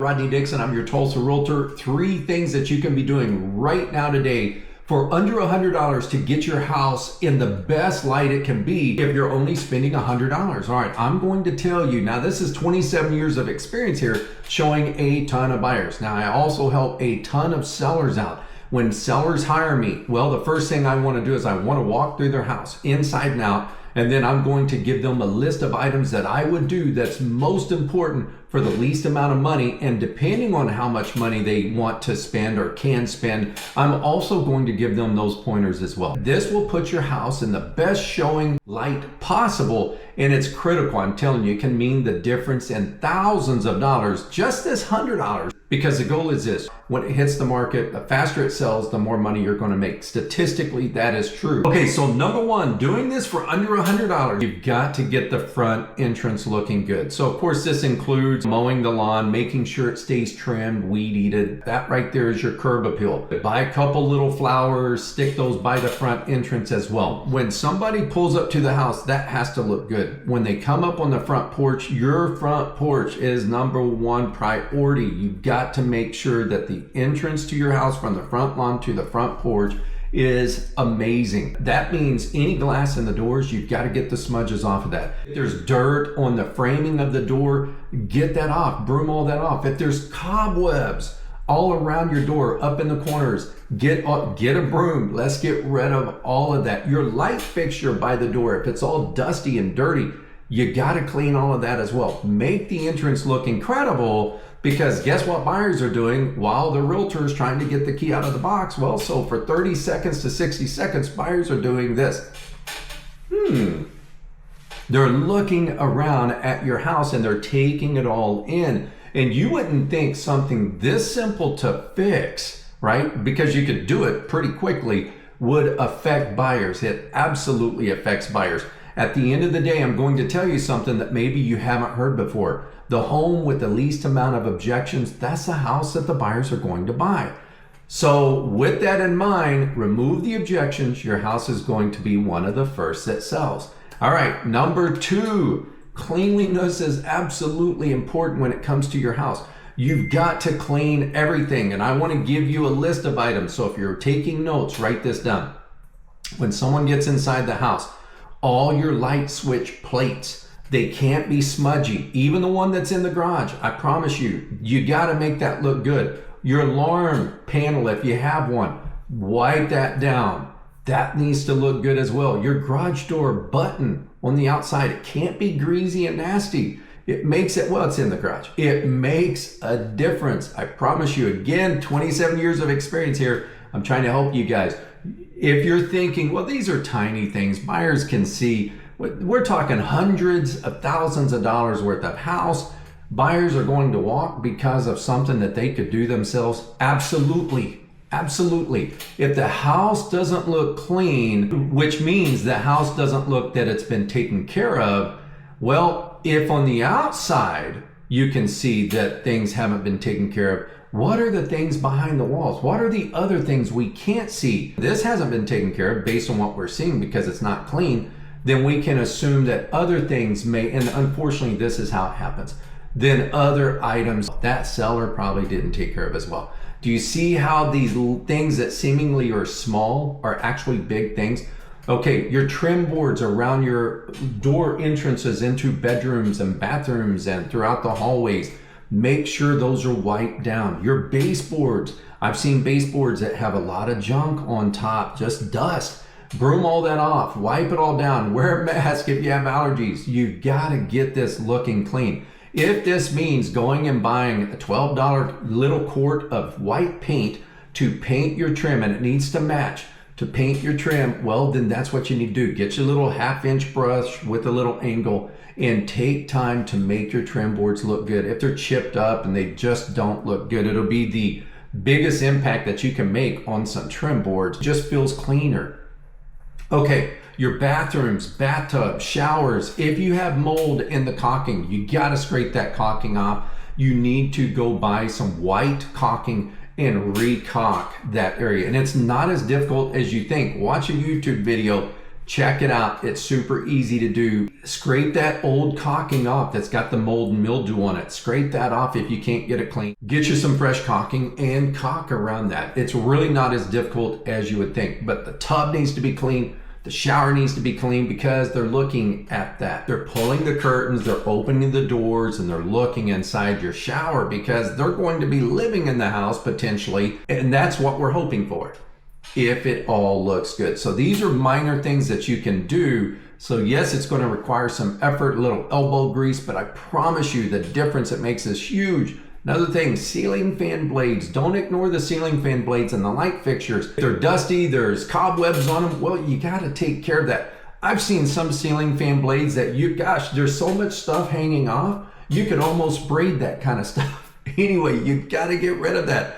Rodney Dixon, I'm your Tulsa Realtor. 3 things that you can be doing right now today for under $100 to get your house in the best light it can be if you're only spending $100. All right, I'm going to tell you, now this is 27 years of experience here showing a ton of buyers. Now I also help a ton of sellers out. When sellers hire me, well, the first thing I want to do is I want to walk through their house inside and out, and then I'm going to give them a list of items that I would do that's most important for the least amount of money. And depending on how much money they want to spend or can spend, I'm also going to give them those pointers as well. This will put your house in the best showing light possible, and it's critical. I'm telling you, it can mean the difference in thousands of dollars, just this $100. Because the goal is this: when it hits the market, the faster it sells, the more money you're going to make. Statistically, that is true. Okay, so number 1, doing this for under $100, you've got to get the front entrance looking good. So of course, this includes mowing the lawn, making sure it stays trimmed, weed eated. That right there is your curb appeal. Buy a couple little flowers, stick those by the front entrance as well. When somebody pulls up to the house, that has to look good. When they come up on the front porch, your front porch is number 1 priority. You've got to make sure that the entrance to your house from the front lawn to the front porch is amazing. That means any glass in the doors, you've got to get the smudges off of that. If there's dirt on the framing of the door, get that off, broom all that off. If there's cobwebs all around your door, up in the corners, get a broom. Let's get rid of all of that. Your light fixture by the door, if it's all dusty and dirty, you got to clean all of that as well. Make the entrance look incredible, because guess what buyers are doing while the realtor is trying to get the key out of the box? Well, so for 30 seconds to 60 seconds, buyers are doing this. They're looking around at your house and they're taking it all in. And you wouldn't think something this simple to fix, right? Because you could do it pretty quickly, would affect buyers. It absolutely affects buyers. At the end of the day, I'm going to tell you something that maybe you haven't heard before. The home with the least amount of objections, that's the house that the buyers are going to buy. So with that in mind, remove the objections. Your house is going to be one of the first that sells. All right, number 2, cleanliness is absolutely important when it comes to your house. You've got to clean everything. And I want to give you a list of items. So if you're taking notes, write this down. When someone gets inside the house, all your light switch plates, they can't be smudgy. Even the one that's in the garage, I promise you, you got to make that look good. Your alarm panel, if you have one, wipe that down. That needs to look good as well. Your garage door button on the outside, it can't be greasy and nasty. It makes it, well, it's in the garage. It makes a difference. I promise you, again, 27 years of experience here. I'm trying to help you guys. If you're thinking, well, these are tiny things, buyers can see. We're talking hundreds of thousands of dollars worth of house. Buyers are going to walk because of something that they could do themselves. Absolutely. Absolutely. If the house doesn't look clean, which means the house doesn't look that it's been taken care of, well, if on the outside you can see that things haven't been taken care of, what are the things behind the walls? What are the other things we can't see? This hasn't been taken care of based on what we're seeing because it's not clean. Then we can assume that other things may, and unfortunately this is how it happens, then other items that seller probably didn't take care of as well. Do you see how these things that seemingly are small are actually big things? Okay, your trim boards around your door entrances into bedrooms and bathrooms and throughout the hallways, make sure those are wiped down. Your baseboards, I've seen baseboards that have a lot of junk on top, just dust. Broom all that off, wipe it all down, wear a mask if you have allergies. You gotta get this looking clean. If this means going and buying a $12 little quart of white paint to paint your trim, and it needs to match to paint your trim, well, then that's what you need to do. Get your little 1/2-inch brush with a little angle and take time to make your trim boards look good. If they're chipped up and they just don't look good, it'll be the biggest impact that you can make on some trim boards. It just feels cleaner. Okay, your bathrooms, bathtubs, showers, if you have mold in the caulking, you gotta scrape that caulking off. You need to go buy some white caulking and re-caulk that area. And it's not as difficult as you think. Watch a YouTube video, Check it out. It's super easy to do. Scrape that old caulking off that's got the mold and mildew on it. Scrape that off if you can't get it clean. Get you some fresh caulking and caulk around that. It's really not as difficult as you would think, but the tub needs to be clean. The shower needs to be clean because they're looking at that. They're pulling the curtains, they're opening the doors, and they're looking inside your shower because they're going to be living in the house potentially, and that's what we're hoping for, if it all looks good. So these are minor things that you can do. So yes, it's going to require some effort, a little elbow grease, but I promise you the difference it makes is huge. Another thing, ceiling fan blades. Don't ignore the ceiling fan blades and the light fixtures. If they're dusty, there's cobwebs on them, well, you got to take care of that. I've seen some ceiling fan blades that there's so much stuff hanging off, you could almost braid that kind of stuff. Anyway, you got to get rid of that.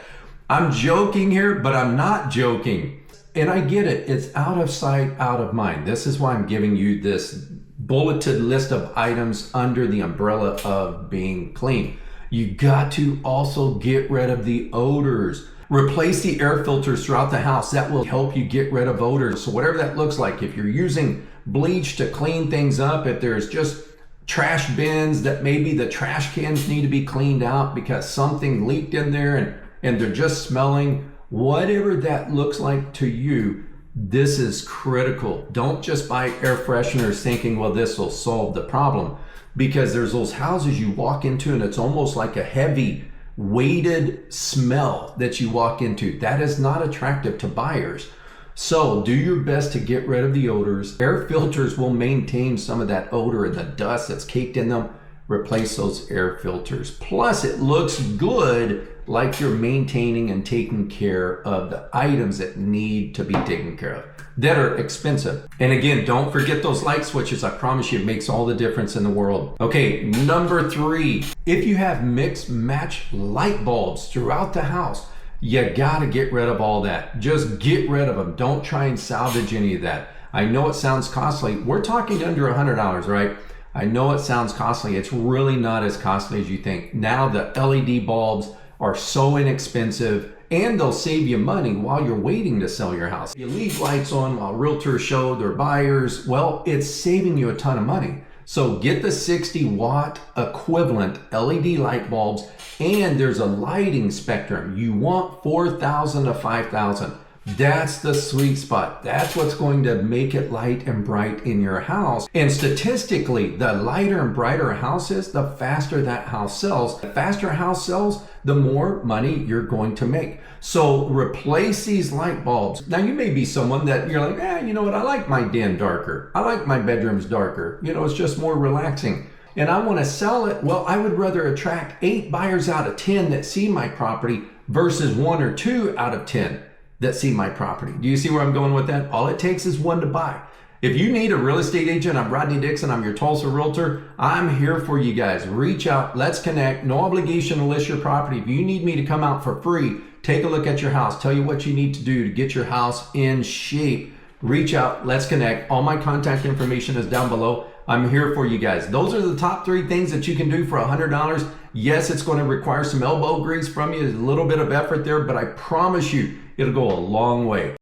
I'm joking here, but I'm not joking. And I get it. It's out of sight, out of mind. This is why I'm giving you this bulleted list of items under the umbrella of being clean. You got to also get rid of the odors. Replace the air filters throughout the house. That will help you get rid of odors. So whatever that looks like, if you're using bleach to clean things up, if there's just trash bins that maybe the trash cans need to be cleaned out because something leaked in there and they're just smelling, whatever that looks like to you, this is critical. Don't just buy air fresheners thinking, well, this will solve the problem. Because there's those houses you walk into and it's almost like a heavy weighted smell that you walk into. That is not attractive to buyers. So do your best to get rid of the odors. Air filters will maintain some of that odor and the dust that's caked in them. Replace those air filters. Plus it looks good, like you're maintaining and taking care of the items that need to be taken care of, that are expensive. And again, don't forget those light switches. I promise you it makes all the difference in the world. Okay, number 3, if you have mix match light bulbs throughout the house, you gotta get rid of all that. Just get rid of them. Don't try and salvage any of that. I know it sounds costly. We're talking under $100, right? I know it sounds costly. It's really not as costly as you think. Now the LED bulbs are so inexpensive and they'll save you money while you're waiting to sell your house. You leave lights on while realtors show their buyers, well, it's saving you a ton of money. So get the 60 watt equivalent LED light bulbs, and there's a lighting spectrum. You want 4,000 to 5,000. That's the sweet spot. That's what's going to make it light and bright in your house. And statistically, the lighter and brighter a house is, the faster that house sells. The faster a house sells, the more money you're going to make. So replace these light bulbs. Now you may be someone that you're like, you know what? I like my den darker. I like my bedrooms darker. You know, it's just more relaxing. And I want to sell it. Well, I would rather attract 8 buyers out of 10 that see my property versus 1 or 2 out of 10 that see my property. Do you see where I'm going with that? All it takes is 1 to buy. If you need a real estate agent, I'm Rodney Dixon. I'm your Tulsa Realtor. I'm here for you guys. Reach out. Let's connect. No obligation to list your property. If you need me to come out for free, take a look at your house, tell you what you need to do to get your house in shape, reach out. Let's connect. All my contact information is down below. I'm here for you guys. Those are the top 3 things that you can do for $100. Yes, it's going to require some elbow grease from you, a little bit of effort there, but I promise you, it'll go a long way.